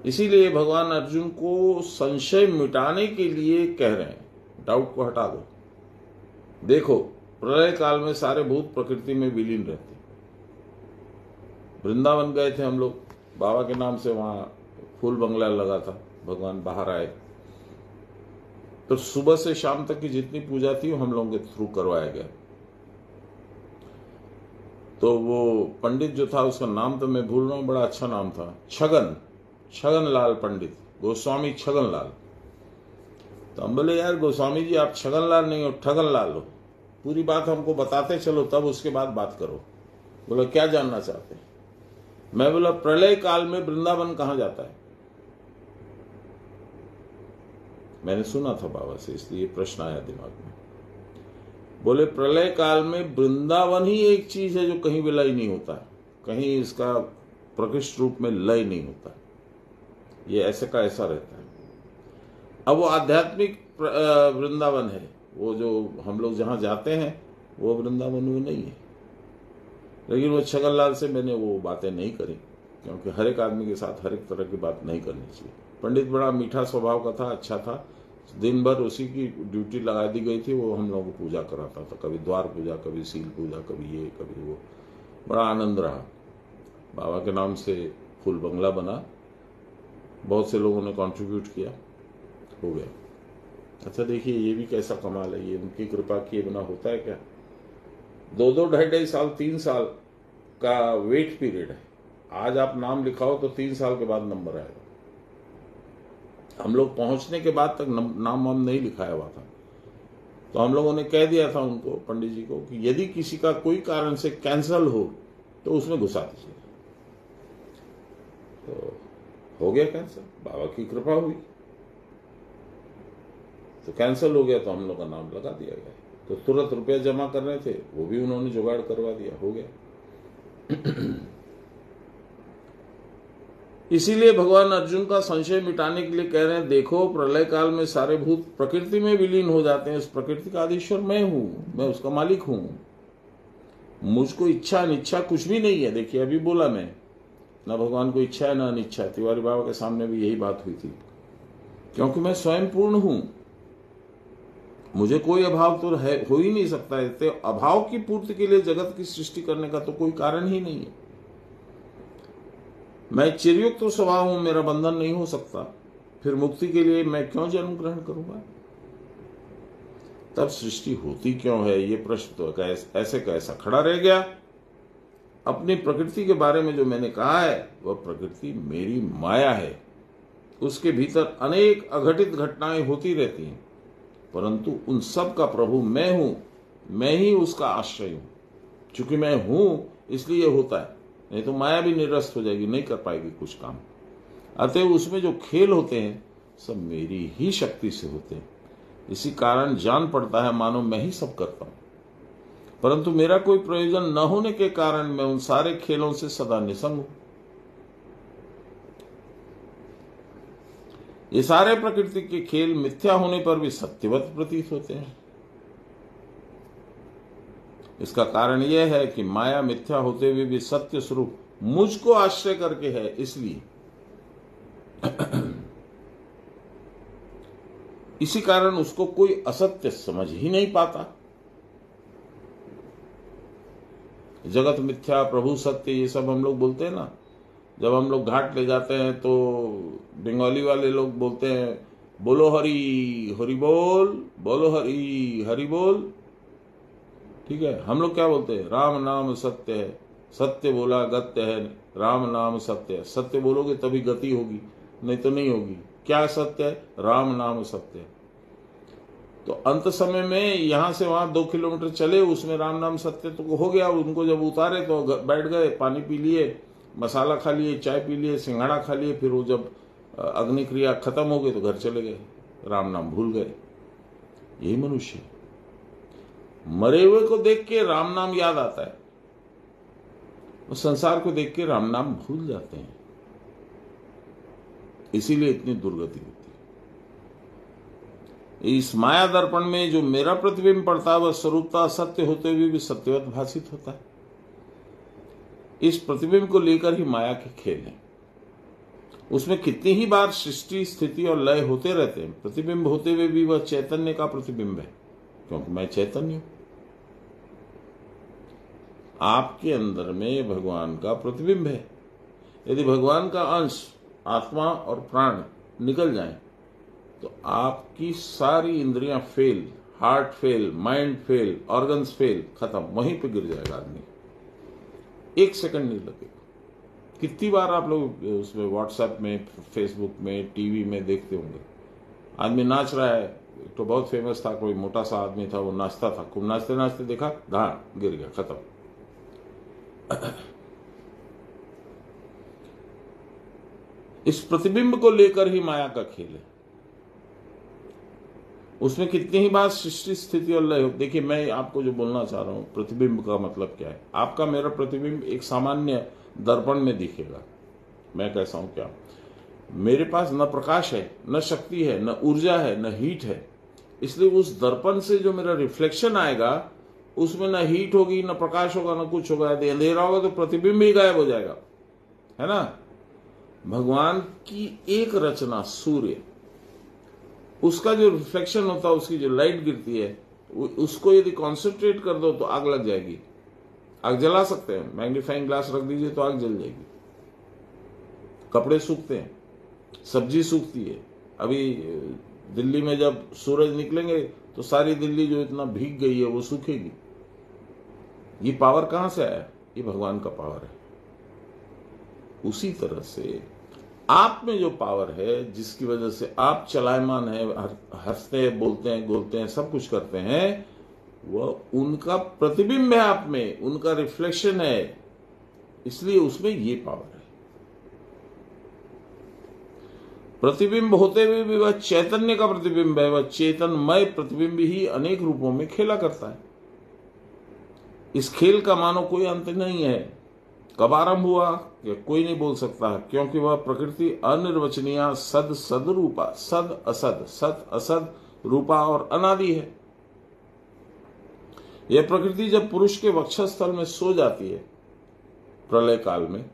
इसीलिए भगवान अर्जुन को संशय मिटाने के लिए कह रहे हैं, डाउट को हटा दो। देखो प्रलय काल में सारे भूत प्रकृति में विलीन रहते। वृंदावन गए थे हम लोग, बाबा के नाम से वहां फूल बंगला लगा था, भगवान बाहर आए तो सुबह से शाम तक की जितनी पूजा थी वो हम लोगों के थ्रू करवाया गया। तो वो पंडित जो था उसका नाम तो मैं भूल रहा हूं, बड़ा अच्छा नाम था, छगन लाल पंडित, गोस्वामी छगन लाल। तो हम बोले यार गोस्वामी जी आप छगन लाल नहीं हो, ठगन लाल हो, पूरी बात हमको बताते चलो तब उसके बाद बात करो। बोला क्या जानना चाहते हैं? मैं बोला प्रलय काल में वृंदावन कहां जाता है? मैंने सुना था बाबा से, इसलिए प्रश्न आया दिमाग में। बोले प्रलय काल में वृंदावन ही एक चीज है जो कहीं विलय नहीं होता है, कहीं इसका प्रकृष्ट रूप में लय नहीं होता, ये ऐसे का ऐसा रहता है। अब वो आध्यात्मिक वृंदावन है, वो जो हम लोग जहां जाते हैं वो वृंदावन वो नहीं है। लेकिन वो छगनलाल से मैंने वो बातें नहीं करी, क्योंकि हर एक आदमी के साथ हर एक तरह की बात नहीं करनी चाहिए। पंडित बड़ा मीठा स्वभाव का था, अच्छा था, दिन भर उसी की ड्यूटी लगा दी गई थी, वो हम लोगों को पूजा कराता था, कभी द्वार पूजा, कभी सील पूजा, कभी ये कभी वो। बड़ा आनंद रहा। बाबा के नाम से फूल बंगला बना, बहुत से लोगों ने कंट्रीब्यूट किया, हो गया। अच्छा देखिए ये भी कैसा कमाल है, ये उनकी कृपा किए बिना होता है क्या? 2-2, 2.5 साल, 3 साल का वेट पीरियड है। आज आप नाम लिखाओ तो 3 साल के बाद नंबर आएगा। हम लोग पहुंचने के बाद तक नाम वाम नहीं लिखाया हुआ था, तो हम लोगों ने कह दिया था उनको, पंडित जी को, कि यदि किसी का कोई कारण से कैंसल हो तो उसमें घुसा दीजिए। तो हो गया कैंसल, बाबा की कृपा हुई तो कैंसल हो गया, तो हम लोग का नाम लगा दिया गया। तो तुरंत रुपया जमा करने थे, वो भी उन्होंने जुगाड़ करवा दिया, हो गया। इसीलिए भगवान अर्जुन का संशय मिटाने के लिए कह रहे हैं देखो प्रलय काल में सारे भूत प्रकृति में विलीन हो जाते हैं, उस प्रकृति का आदिश्वर मैं हूं, मैं उसका मालिक हूं, मुझको इच्छा अनिच्छा कुछ भी नहीं है। देखिए अभी बोला मैं, ना भगवान को इच्छा है ना अनिच्छा। तिवारी बाबा के सामने भी यही बात हुई थी, क्योंकि मैं स्वयं पूर्ण हूं, मुझे कोई अभाव तो है हो ही नहीं सकता है। तो अभाव की पूर्ति के लिए जगत की सृष्टि करने का तो कोई कारण ही नहीं है। मैं चिरयुक्त तो स्वभाव हूं, मेरा बंधन नहीं हो सकता, फिर मुक्ति के लिए मैं क्यों जन्म ग्रहण करूंगा? तब सृष्टि होती क्यों है, ये प्रश्न तो ऐसे का ऐसा खड़ा रह गया। अपनी प्रकृति के बारे में जो मैंने कहा है, वह प्रकृति मेरी माया है, उसके भीतर अनेक अघटित घटनाएं होती रहती हैं, परंतु उन सब का प्रभु मैं हूं, मैं ही उसका आश्रय हूं। चूंकि मैं हूं इसलिए होता है, नहीं तो माया भी निरस्त हो जाएगी, नहीं कर पाएगी कुछ काम। अतएव उसमें जो खेल होते हैं सब मेरी ही शक्ति से होते हैं। इसी कारण जान पड़ता है मानो मैं ही सब करता हूं, परंतु मेरा कोई प्रयोजन न होने के कारण मैं उन सारे खेलों से सदा निसंग हूं। ये सारे प्रकृति के खेल मिथ्या होने पर भी सत्यवत प्रतीत होते हैं। इसका कारण यह है कि माया मिथ्या होते हुए भी सत्य स्वरूप मुझको आश्रय करके है, इसलिए इसी कारण उसको कोई असत्य समझ ही नहीं पाता। जगत मिथ्या, प्रभु सत्य, ये सब हम लोग बोलते हैं ना, जब हम लोग घाट ले जाते हैं तो बंगाली वाले लोग बोलते हैं बोलो हरि हरि बोल, बोलो हरि हरि बोल। ठीक है, हम लोग क्या बोलते हैं? राम नाम सत्य है, सत्य बोला गत्य है, राम नाम सत्य है। सत्य बोलोगे तभी गति होगी, नहीं तो नहीं होगी। क्या सत्य है? राम नाम सत्य है। तो अंत समय में यहां से वहां 2 किलोमीटर चले, उसमें राम नाम सत्य तो हो गया। उनको जब उतारे तो बैठ गए, पानी पी लिए, मसाला खा लिए, चाय पी लिए, सिंघाड़ा खा लिए। फिर वो जब अग्नि क्रिया खत्म हो गई तो घर चले गए, राम नाम भूल गए। यही मनुष्य है। मरे हुए को देख के राम नाम याद आता है, और संसार को देख के राम नाम भूल जाते हैं। इसीलिए इतनी दुर्गति होती है। इस माया दर्पण में जो मेरा प्रतिबिंब पड़ता है वह स्वरूपता सत्य होते हुए भी सत्यवत भाषित होता है। इस प्रतिबिंब को लेकर ही माया के खेल हैं। उसमें कितनी ही बार सृष्टि स्थिति और लय होते रहते हैं, प्रतिबिंब होते हुए भी वह चैतन्य का प्रतिबिंब है, क्योंकि मैं चैतन्य हूं। आपके अंदर में भगवान का प्रतिबिंब है। यदि भगवान का अंश आत्मा और प्राण निकल जाए तो आपकी सारी इंद्रियां fail, heart fail, mind fail, organs fail, खत्म, वहीं पे गिर जाएगा आदमी। 1 सेकंड नहीं लगेगा। कितनी बार आप लोग उसमें व्हाट्सएप में, फेसबुक में, टीवी में देखते होंगे, आदमी नाच रहा है। एक तो बहुत फेमस था, कोई मोटा सा आदमी था, वो नाचता था, खूब नाचते नाचते देखा धाड़ गिर गया, खत्म। इस प्रतिबिंब को लेकर ही माया का खेल है। उसमें कितनी ही बार सृष्टि स्थिति और लय हो। देखिए, मैं आपको जो बोलना चाह रहा हूं, प्रतिबिंब का मतलब क्या है। आपका मेरा प्रतिबिंब एक सामान्य दर्पण में दिखेगा। मैं कैसा हूं क्या? मेरे पास न प्रकाश है, न शक्ति है, न ऊर्जा है, न हीट है। इसलिए उस दर्पण से जो मेरा रिफ्लेक्शन आएगा उसमें न हीट होगी, न प्रकाश होगा, न कुछ होगा। यदि अंधेरा होगा तो प्रतिबिंब ही गायब हो जाएगा, है ना। भगवान की एक रचना सूर्य, उसका जो रिफ्लेक्शन होता है, उसकी जो लाइट गिरती है, उसको यदि कॉन्सेंट्रेट कर दो तो आग लग जाएगी। आग जला सकते हैं, मैग्नीफाइंग ग्लास रख दीजिए तो आग जल जाएगी। कपड़े सूखते हैं, सब्जी सूखती है। अभी दिल्ली में जब सूरज निकलेंगे तो सारी दिल्ली जो इतना भीग गई है वो सूखेगी। ये पावर कहां से आया? ये भगवान का पावर है। उसी तरह से आप में जो पावर है, जिसकी वजह से आप चलायमान है, हंसते हैं, बोलते हैं, बोलते हैं, सब कुछ करते हैं, वह उनका प्रतिबिंब है आप में, उनका रिफ्लेक्शन है। इसलिए उसमें ये पावर है। प्रतिबिंब होते हुए भी वह चैतन्य का प्रतिबिंब है। वह चेतनमय प्रतिबिंब ही अनेक रूपों में खेला करता है। इस खेल का मानो कोई अंत नहीं है। कब आरंभ हुआ ये कोई नहीं बोल सकता, क्योंकि वह प्रकृति अनिर्वचनीय सद सदरूपा, सद असद, सत असद रूपा और अनादि है। यह प्रकृति जब पुरुष के वक्षस्थल में सो जाती है प्रलय काल में,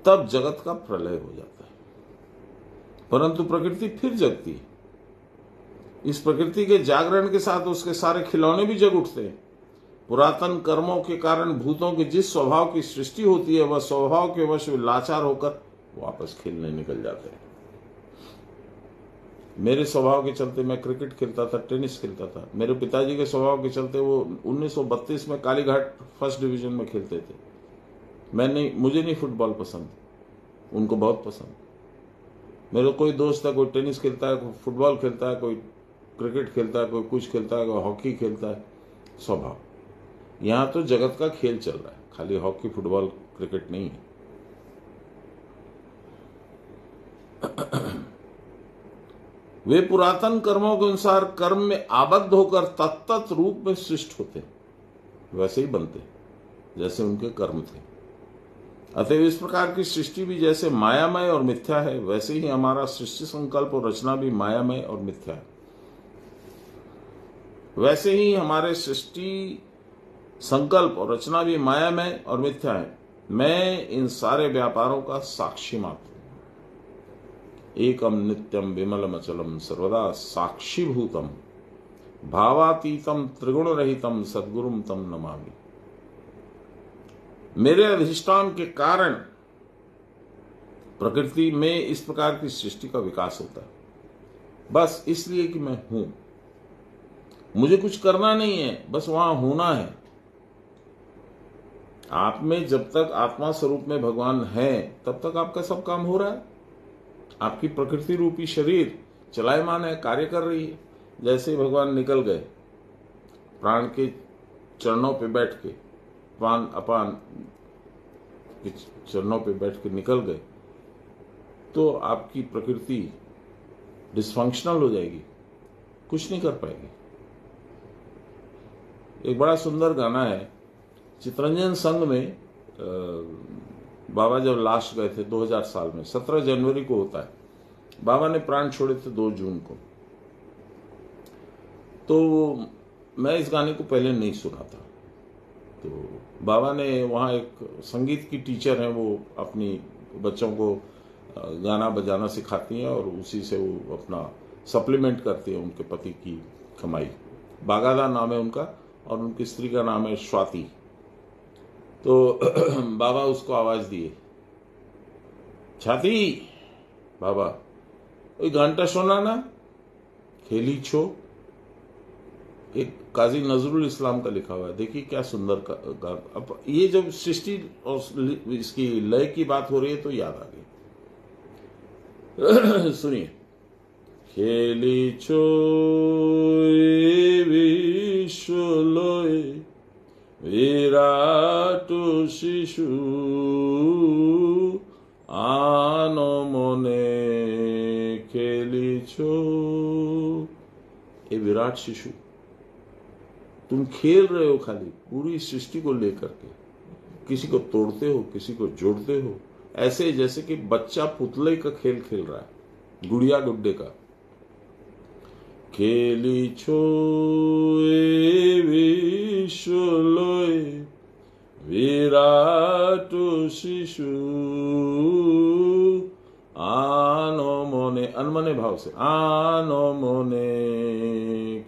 तब जगत का प्रलय हो जाता है। परंतु प्रकृति फिर जगती है। इस प्रकृति के जागरण के साथ उसके सारे खिलौने भी जग उठते हैं। पुरातन कर्मों के कारण भूतों के जिस स्वभाव की सृष्टि होती है, वह स्वभाव के वश लाचार होकर वापस खेलने निकल जाते हैं। मेरे स्वभाव के चलते मैं क्रिकेट खेलता था, टेनिस खेलता था। मेरे पिताजी के स्वभाव के चलते वो 1932 में कालीघाट फर्स्ट डिवीजन में खेलते थे। मुझे नहीं फुटबॉल पसंद, उनको बहुत पसंद। मेरे कोई दोस्त है, कोई टेनिस खेलता है, कोई फुटबॉल खेलता है, कोई क्रिकेट खेलता है, कोई कुछ खेलता है, कोई हॉकी खेलता है। स्वभाव। यहां तो जगत का खेल चल रहा है, खाली हॉकी, फुटबॉल, क्रिकेट नहीं है। वे पुरातन कर्मों के अनुसार कर्म में आबद्ध होकर तत्त रूप में सृष्ट होते, वैसे ही बनते जैसे उनके कर्म थे। अतएव इस प्रकार की सृष्टि भी जैसे मायामय और मिथ्या है, वैसे ही हमारा सृष्टि संकल्प और रचना भी मायामय और मिथ्या है। वैसे ही हमारे सृष्टि संकल्प और रचना भी मायामय और मिथ्या है। मैं इन सारे व्यापारों का साक्षी मात्र हूं। एकम नित्यम विमलम अचलम सर्वदा साक्षीभूतम भावातीतम त्रिगुण रहितम सद्गुरुम तम नमामि। मेरे अधिष्ठान के कारण प्रकृति में इस प्रकार की सृष्टि का विकास होता है, बस इसलिए कि मैं हूं। मुझे कुछ करना नहीं है, बस वहां होना है। आप में जब तक आत्मा स्वरूप में भगवान है तब तक आपका सब काम हो रहा है। आपकी प्रकृति रूपी शरीर चलायमान है, कार्य कर रही है। जैसे भगवान निकल गए, प्राण के चरणों पे बैठ के, पान अपान के चरणों पे बैठ के निकल गए, तो आपकी प्रकृति डिसफंक्शनल हो जाएगी, कुछ नहीं कर पाएगी। एक बड़ा सुंदर गाना है, चित्रंजन संघ में बाबा जब लास्ट गए थे 2000 साल में, 17 जनवरी को होता है। बाबा ने प्राण छोड़े थे 2 जून को। तो मैं इस गाने को पहले नहीं सुना था। तो बाबा ने, वहाँ एक संगीत की टीचर हैं, वो अपनी बच्चों को गाना बजाना सिखाती हैं और उसी से वो अपना सप्लीमेंट करती हैं उनके पति की कमाई। बागादा नाम है उनका और उनकी स्त्री का नाम है स्वाति। तो बाबा उसको आवाज दिए, छाती बाबा ওই গানটা শোনা না, खेली छो। एक काजी नजरुल इस्लाम का लिखा हुआ है, देखिए क्या सुंदर गान। अब ये जब सृष्टि और इसकी लय की बात हो रही है तो याद आ गई। सुनिए, खेली छो विश्वलय विराट शिशु आनो मने खेलीछो। ये विराट शिशु, तुम खेल रहे हो खाली पूरी सृष्टि को लेकर के, किसी को तोड़ते हो, किसी को जोड़ते हो, ऐसे जैसे कि बच्चा पुतले का खेल खेल रहा है, गुड़िया गुड्डे का। खेलीछो विश्वलय विराट शिशु आनो मोने, अनमने भाव से आनो मोने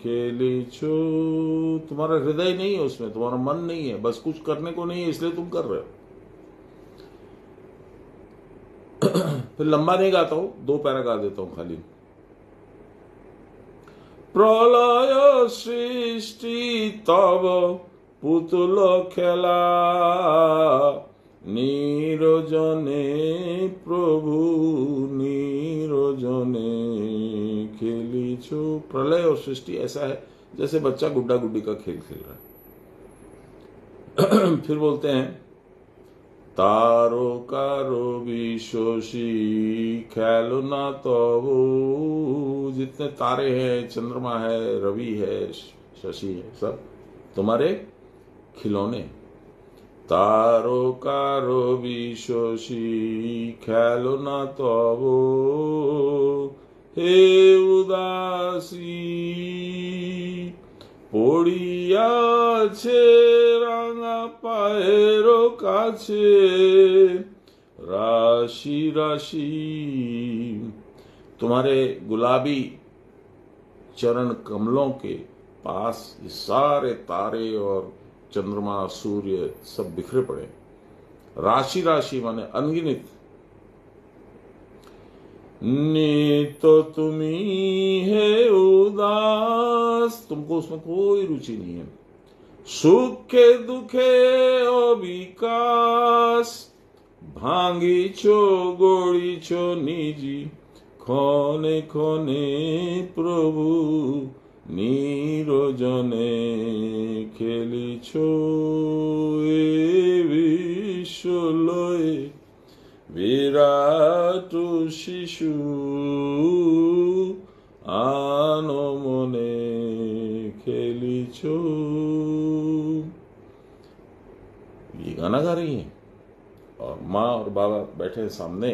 खेलीछो। तुम्हारा हृदय नहीं है उसमें, तुम्हारा मन नहीं है, बस कुछ करने को नहीं है इसलिए तुम कर रहे हो। फिर लंबा नहीं गाता हूं, 2 पैरा गा देता हूं खाली। प्रलय सृष्टि तब पुतुल खेला नीरजने प्रभु नीरजने खेलीछो। प्रलय और सृष्टि ऐसा है जैसे बच्चा गुड्डा गुड्डी का खेल खेल रहा है। फिर बोलते हैं, तारो कारो विशोषी खेलो ना तबो। जितने तारे हैं, चंद्रमा है, रवि है, शशि है, सब तुम्हारे खिलौने। तारो कारो विशोषी खेलो ना तबो हे उदासी পড়িয়াছে রাঙা পায়ের কাছে राशि राशि। तुम्हारे गुलाबी चरण कमलों के पास ये सारे तारे और चंद्रमा सूर्य सब बिखरे पड़े। राशि राशि माने अनगिनत। नितो तुम्ही है उदास, तुमको उसमें कोई रुचि नहीं है। सुखे दुखे अविकास भांगी छो गोड़ी छो निजी खने खने प्रभु नीरजने खेली छो ए विश्वलय विराट शिशु आनो मने खेली छो। ये गाना गा रही है और माँ और बाबा बैठे सामने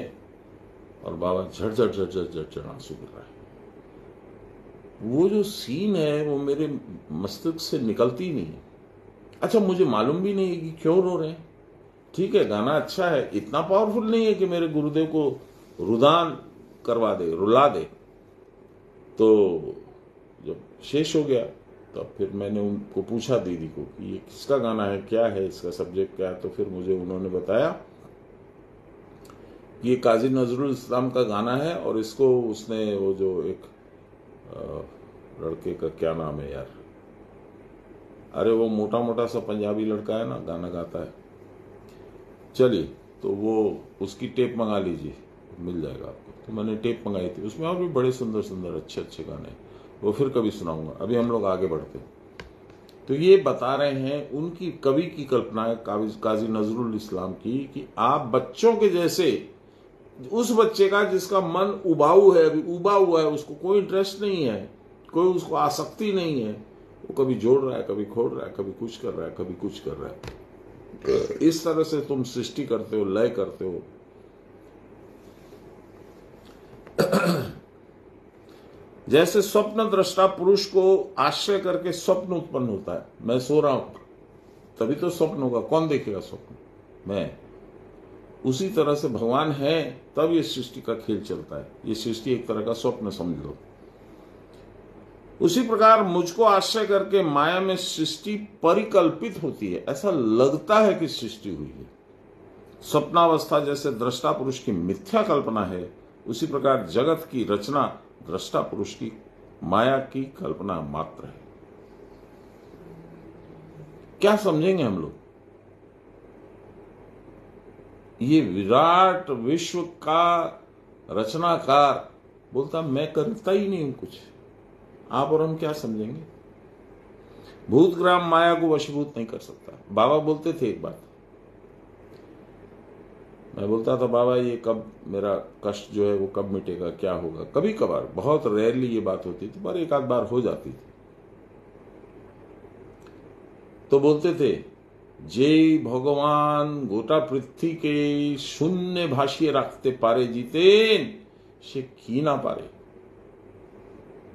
और बाबा झट आंसू गिर रहा है। वो जो सीन है वो मेरे मस्तिष्क से निकलती नहीं है। अच्छा, मुझे मालूम भी नहीं है कि क्यों रो रहे हैं। ठीक है, गाना अच्छा है, इतना पावरफुल नहीं है कि मेरे गुरुदेव को रुदान करवा दे, रुला दे। तो जब शेष हो गया तब फिर मैंने उनको पूछा दीदी को कि ये किसका गाना है, क्या है, इसका सब्जेक्ट क्या है। तो फिर मुझे उन्होंने बताया कि ये काजी नजरुल इस्लाम का गाना है और इसको उसने, वो जो एक लड़के का क्या नाम है यार, अरे वो मोटा मोटा सा पंजाबी लड़का है ना, गाना गाता है, चलिए तो वो उसकी टेप मंगा लीजिए, मिल जाएगा आपको। तो मैंने टेप मंगाई थी, उसमें और भी बड़े सुंदर सुंदर अच्छे अच्छे गाने, वो फिर कभी सुनाऊंगा। अभी हम लोग आगे बढ़ते हैं। तो ये बता रहे हैं उनकी कवि की कल्पना है काजी नजरुल इस्लाम की, कि आप बच्चों के जैसे, उस बच्चे का जिसका मन उबाऊ है, अभी उबा हुआ है, उसको कोई इंटरेस्ट नहीं है, कोई उसको आसक्ति नहीं है, वो कभी जोड़ रहा है, कभी खोड़ रहा है, कभी कुछ कर रहा है, कभी कुछ कर रहा है। इस तरह से तुम सृष्टि करते हो, लय करते हो। जैसे स्वप्न दृष्टा पुरुष को आश्रय करके स्वप्न उत्पन्न होता है, मैं सो रहा हूं तभी तो स्वप्न होगा, कौन देखेगा स्वप्न, मैं। उसी तरह से भगवान है तब ये सृष्टि का खेल चलता है। ये सृष्टि एक तरह का स्वप्न समझ लो। उसी प्रकार मुझको आश्रय करके माया में सृष्टि परिकल्पित होती है, ऐसा लगता है कि सृष्टि हुई है। स्वप्नावस्था जैसे दृष्टा पुरुष की मिथ्या कल्पना है, उसी प्रकार जगत की रचना दृष्टा पुरुष की माया की कल्पना मात्र है। क्या समझेंगे हम लोग? ये विराट विश्व का रचनाकार बोलता मैं करता ही नहीं हूं कुछ, आप और हम क्या समझेंगे? भूतग्राम माया को वशीभूत नहीं कर सकता। बाबा बोलते थे एक बात, मैं बोलता था बाबा ये कब मेरा कष्ट जो है वो कब मिटेगा, क्या होगा? कभी कभार, बहुत रेयरली ये बात होती थी, पर एक आध बार हो जाती थी। तो बोलते थे जय भगवान गोटा पृथ्वी के शून्य भाषिए रखते पारे जीतेन से की ना पारे।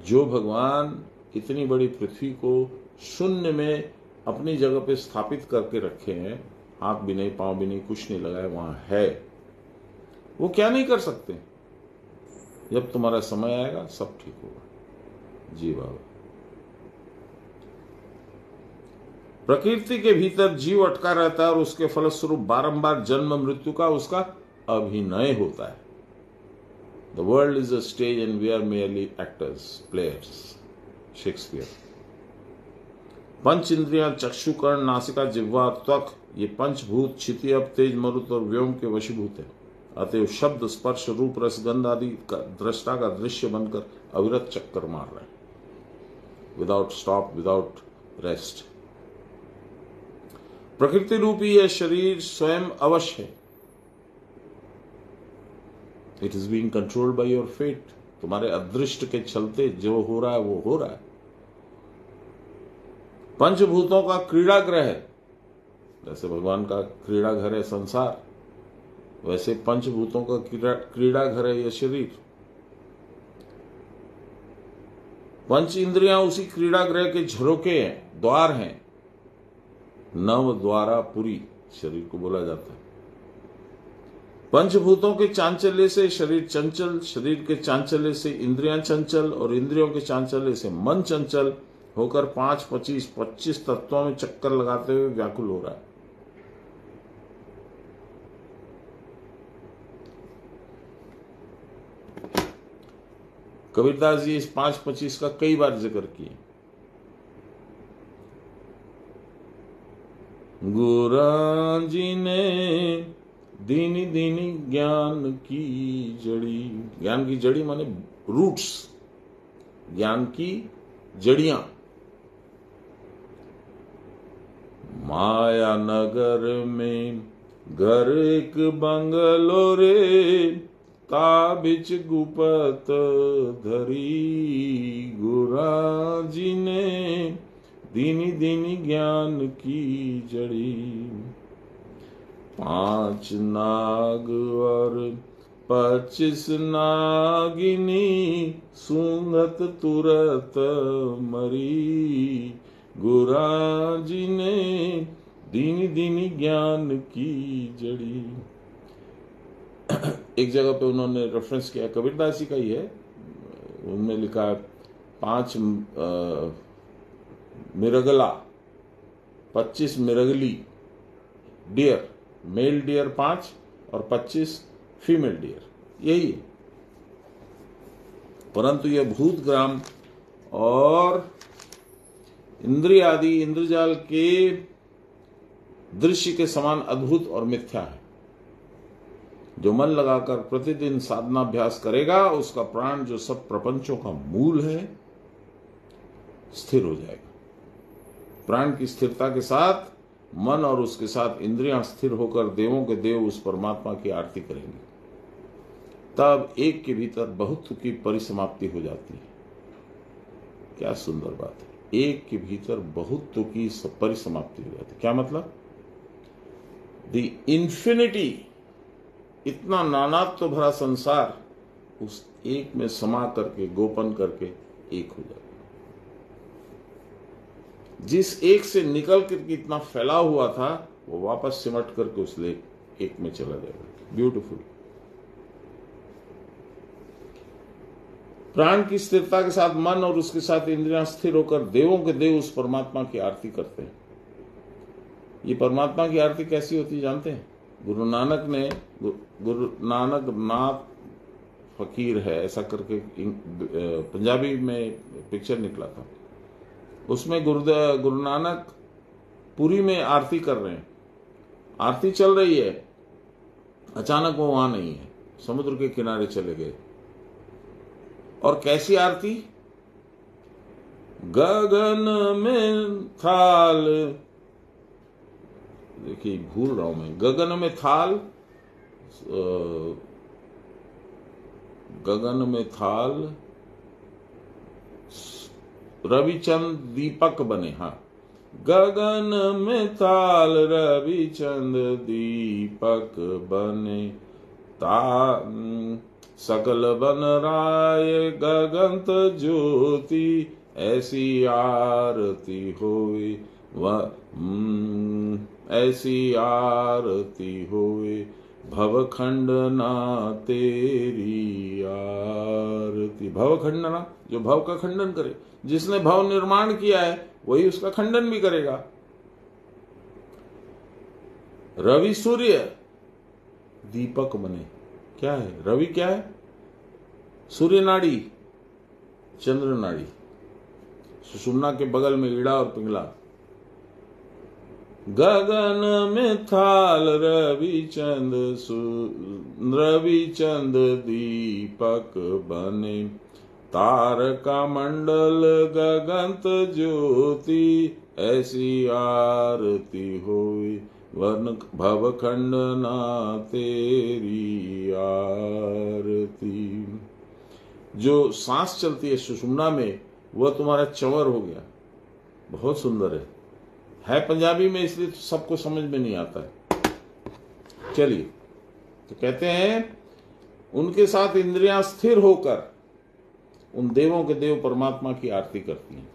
जो भगवान इतनी बड़ी पृथ्वी को शून्य में अपनी जगह पे स्थापित करके रखे हैं, हाथ भी नहीं, पांव भी नहीं, कुछ नहीं लगाए, वहां है, वो क्या नहीं कर सकते? जब तुम्हारा समय आएगा सब ठीक होगा। जी बाबा। प्रकृति के भीतर जीव अटका रहता है और उसके फलस्वरूप बारंबार जन्म मृत्यु का उसका अभिनय होता है। The world is a stage and we are merely actors, players. Shakespeare. पंच इंद्रियां चक्षु, कर्ण, नासिका, जिह्वा, त्वक, ये पंचभूत क्षिति, अब, तेज, मरुत और व्योम के वशीभूत है। अतएव शब्द, स्पर्श, रूप, रस, गंध आदि का दृष्टा का दृश्य बनकर अविरत चक्कर मार रहा है, विदाउट स्टॉप, विदाउट रेस्ट। प्रकृति रूपी यह शरीर स्वयं अवश्य है। It is being controlled by your fate. तुम्हारे अदृष्ट के चलते जो हो रहा है वो हो रहा है। पंचभूतों का क्रीड़ा ग्रह है, जैसे भगवान का क्रीड़ा घर है संसार, वैसे पंचभूतों का क्रीड़ा घर है यह शरीर। पंच इंद्रियां उसी क्रीड़ा ग्रह के झरोके हैं, द्वार हैं। नव द्वारापुरी शरीर को बोला जाता है। पंचभूतों के चांचल्य से शरीर चंचल, शरीर के चांचल्य से इंद्रियां चंचल और इंद्रियों के चांचल्य से मन चंचल होकर 5, 25 तत्वों में चक्कर लगाते हुए व्याकुल हो रहा है। कबीरदास जी इस 5, 25 का कई बार जिक्र किए। गुरु जी ने दीनी दीनी ज्ञान की जड़ी, ज्ञान की जड़ी माने रूट्स, ज्ञान की जड़ियां। माया नगर में घर एक बंगलो रे, ताबिच गुपत धरी, गुरु जी ने दीनी दीनी ज्ञान की जड़ी। 5 नाग और 25 नागिनी, सूंघत तुरत मरी, गुरु जी ने दीनी दीनी ज्ञान की जड़ी। एक जगह पे उन्होंने रेफरेंस किया, कबीरदास जी का ही है, उनमें लिखा है 5 मिरगला, 25 मिरगली डियर, मेल डियर 5 और 25 फीमेल डियर, यही है। परंतु यह भूतग्राम और इंद्रिय आदि इंद्रजाल के दृश्य के समान अद्भुत और मिथ्या है। जो मन लगाकर प्रतिदिन साधनाभ्यास करेगा उसका प्राण, जो सब प्रपंचों का मूल है, स्थिर हो जाएगा। प्राण की स्थिरता के साथ मन और उसके साथ इंद्रियां स्थिर होकर देवों के देव उस परमात्मा की आरती करेंगे। तब एक के भीतर बहुत की परिसमाप्ति हो जाती है। क्या सुंदर बात है, एक के भीतर बहुत की परिसमाप्ति हो जाती है। क्या मतलब? द इन्फिनिटी, इतना नानात्व भरा संसार उस एक में समा करके, गोपन करके एक हो जाता है। जिस एक से निकल करके इतना फैला हुआ था वो वापस सिमट करके उस एक में चला जाएगा। ब्यूटीफुल। प्राण की स्थिरता के साथ मन और उसके साथ इंद्रियां स्थिर होकर देवों के देव उस परमात्मा की आरती करते हैं। ये परमात्मा की आरती कैसी होती जानते हैं? गुरु नानक नाथ फकीर है ऐसा करके पंजाबी में पिक्चर निकला था। उसमें गुरु नानक पुरी में आरती कर रहे हैं, आरती चल रही है, अचानक वो वहां नहीं है, समुद्र के किनारे चले गए। और कैसी आरती? गगन में थाल, देखिए भूल रहा हूं मैं, गगन में थाल, गगन में थाल रविचंद दीपक बने। हाँ, गगन में ताल रविचंद दीपक बने, सकल बन राय गगनत ज्योति, ऐसी आरती होए ऐसी आरती होए, भवखंडना तेरी आरती। भवखंडना, जो भव का खंडन करे, जिसने भव निर्माण किया है वही उसका खंडन भी करेगा। रवि सूर्य दीपक बने। क्या है रवि? क्या है? सूर्य नाड़ी, चंद्र नाड़ी, सुषुम्ना के बगल में ईड़ा और पिंगला। गगन में थाल रविचंद दीपक बने, तारका मंडल गगनत ज्योति, ऐसी आरती होई वर्ण भवखंडना तेरी आरती। जो सांस चलती है सुषुम्ना में, वह तुम्हारा चंवर हो गया। बहुत सुंदर है पंजाबी में, इसलिए तो सबको समझ में नहीं आता है। चलिए, तो कहते हैं उनके साथ इंद्रियां स्थिर होकर उन देवों के देव परमात्मा की आरती करती हैं।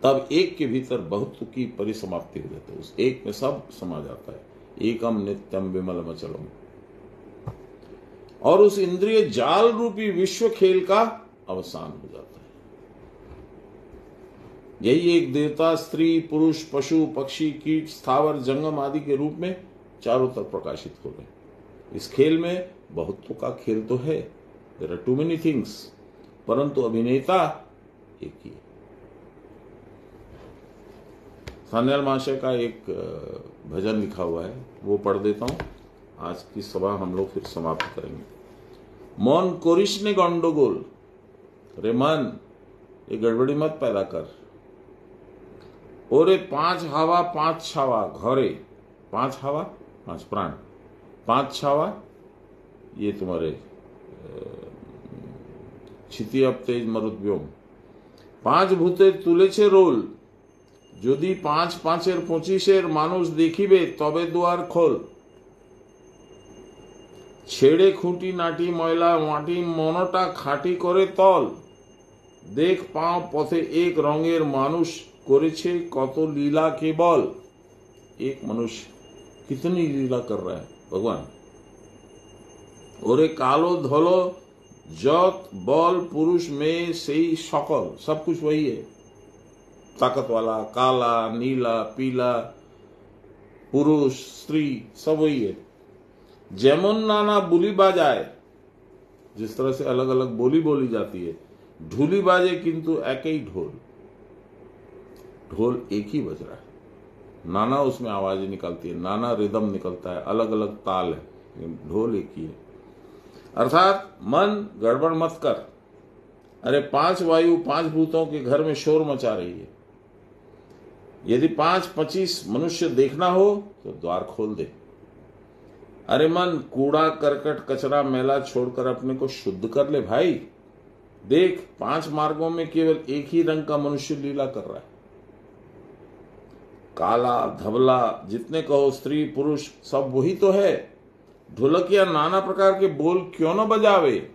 तब एक के भीतर बहुत की परिसमाप्ति हो जाती है, उस एक में सब समा जाता है। एकम नित्यम विमलम अचलम। और उस इंद्रिय जाल रूपी विश्व खेल का अवसान हो जाता है। यही एक देवता, स्त्री, पुरुष, पशु, पक्षी, कीट, स्थावर, जंगम आदि के रूप में चारों तरफ प्रकाशित हो गए। इस खेल में बहुतों का खेल तो है, there are too many things, परंतु अभिनेता एक ही है। सान्याल महाशय का एक भजन लिखा हुआ है, वो पढ़ देता हूं। आज की सभा हम लोग फिर समाप्त करेंगे। मौन कोरिश ने गंडोगोल, रे मन ये गड़बड़ी मत पैदा कर। ओरे 5 हवा 5 छावा घरे, 5 हवा 5 प्राण, 5 छावा ये तुम्हारे क्षिति अब तेज मरुत व्योम, 5 भूते तुलेছে रोल, যদি 5 5-এর 25-এর মানুষ দেখিবে তবে দুয়ার খোল। ছেড়ে খুঁটি নাটি ময়লা মাটি মনটা খাঁটি করে তল, দেখ পাও পথে এক রঙের মানুষ করেছে কত লীला केवल। एक मनुष्य कितनी लीला कर रहा है भगवान। ओरे कालो धोलो जत बल पुरुष में से ही सकल, सब कुछ वही है। ताकत वाला, काला, नीला, पीला, पुरुष, स्त्री, सब वही है। जेमन नाना बोली बाजाए, जिस तरह से अलग अलग बोली बोली जाती है, ढोली बाजे किंतु एक ही ढोल, ढोल एक ही बज रहा है, नाना उसमें आवाजें निकलती है, नाना रिदम निकलता है, अलग अलग ताल है, ढोल एक ही है। अर्थात मन गड़बड़ मत कर। अरे 5 वायु 5 भूतों के घर में शोर मचा रही है, यदि 5-25 मनुष्य देखना हो तो द्वार खोल दे। अरे मन, कूड़ा करकट कचरा मैला छोड़कर अपने को शुद्ध कर ले भाई। देख 5 मार्गों में केवल एक ही रंग का मनुष्य लीला कर रहा है। काला धवला जितने कहो, स्त्री पुरुष सब वही तो है। ढोलकिया नाना प्रकार के बोल क्यों न बजावे,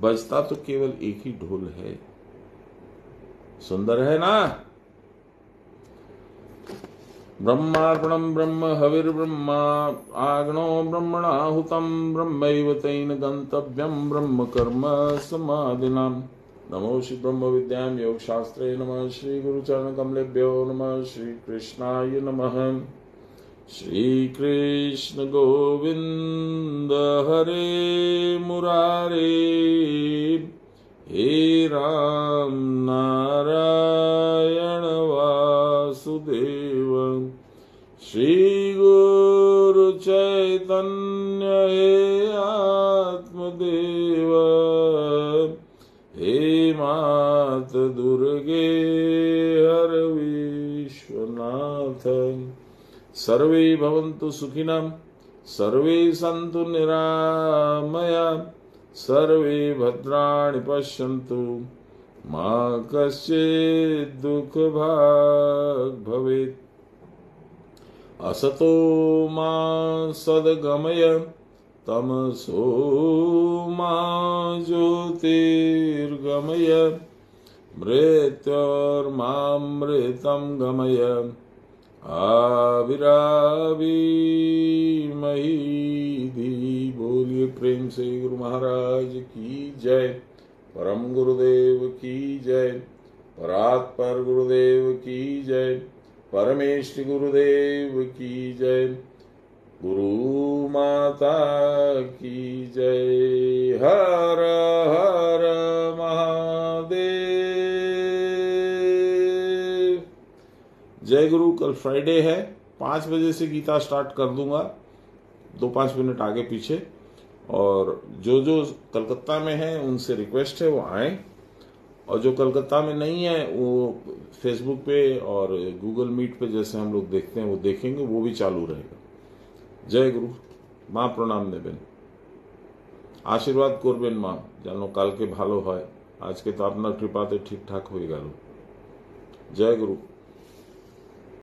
बजता तो केवल एक ही ढोल है। सुंदर है ना। ब्रह्मार्पणम ब्रह्म हविर्ब्रह्मा आग्नो ब्रह्मणाहुतम ब्रह्मैव तेन गंतव्यम ब्रह्म कर्म समाधिनाम। नमो श्री ब्रह्म विद्याम योग शास्त्रे नमः श्री गुरुचरण कमलेभ्यो नमः श्री कृष्णाय नमः। श्री कृष्ण गोविंद हरे मुरारे, हे राम नारायण वासुदेव। श्री गुरु चैतन्य हे आत्मदेव, हे मात दुर्गे हर विश्वनाथ। सर्वे भवन्तु सुखिनः, सर्वे सन्तु निरामया, सर्वे भद्राणि पश्यन्तु, मा कश्चित् दुःखभाग् भवेत्। असतो मा सद्गमय, तमसो मा ज्योतिर्गमय, मृत्योर्मामृतं गमय, आविराविमही। बोलिए प्रेम से गुरु महाराज की जय, परम गुरुदेव की जय, परात्पर गुरुदेव की जय, परमेष्टि गुरुदेव की जय, गुरु माता की जय। हर हर महादेव। जय गुरु। कल फ्राइडे है, 5 बजे से गीता स्टार्ट कर दूंगा, 2-5 मिनट आगे पीछे। और जो जो कलकत्ता में है उनसे रिक्वेस्ट है वो आए, और जो कलकत्ता में नहीं है वो फेसबुक पे और गूगल मीट पे जैसे हम लोग देखते हैं वो देखेंगे, वो भी चालू रहेगा। जय गुरु। माँ प्रणाम नेबेन, आशीर्वाद करबेन माँ, जानो काल के भालो है, आज के तो आपना कृपाते ठीक ठाक हो गल। जय गुरु।